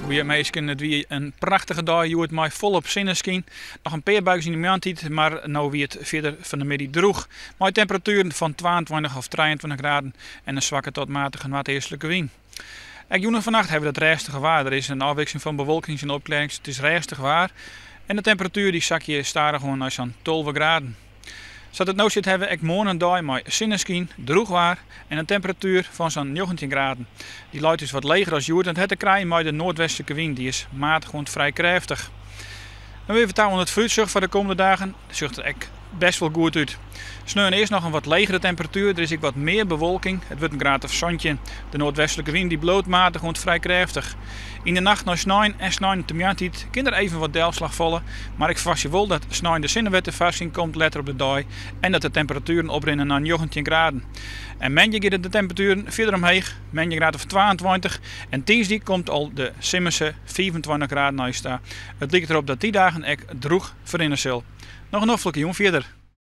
Goeie meisken, het wie een prachtige dag. Je hoort mij volop zonneschijn. Nog een paar buikjes in de maandtijd, maar nu weer het verder van de middag droog. Met temperaturen van 22 of 23 graden en een zwakke tot matige noordeestelijke wind. Ook vannacht hebben we dat rijstige waar. Er is een afwisseling van bewolking en opklaringen. Het is rijstig waar. En de temperatuur die zak je starig gewoon naar zo'n 12 graden. Zoals het nou zit hebben we ook morgen een dag met zonneschijn, droog waar en een temperatuur van zo'n 19 graden. Die luidt is wat lager als joert en het te krijgen met de noordwestelijke wind. Die is matig gewoon vrij krachtig. Dan weer vertrouwen het vooruitzicht voor de komende dagen. Dat ziet er echt best wel goed uit. Sneeuwen eerst nog een wat lagere temperatuur. Er is ook wat meer bewolking. Het wordt een graad of zonnetje. De noordwestelijke wind die bloot matig gewoon vrij krachtig. In de nacht naar sneeuwen en sneeuwen te miantijd kan er even wat delslag vallen. Maar ik verwacht je wel dat sneeuwen de zinnenwettervarsing komt later op de dag. En dat de temperaturen oprennen naar 19 graden. En maandag gaat de temperaturen verder omheen. Maandag graad of 22. En dinsdag komt al de Simmense 25 graden naar staan. Het lijkt erop dat die dagen echt droog verinneren zal. Nog een hoffelijke jong verder.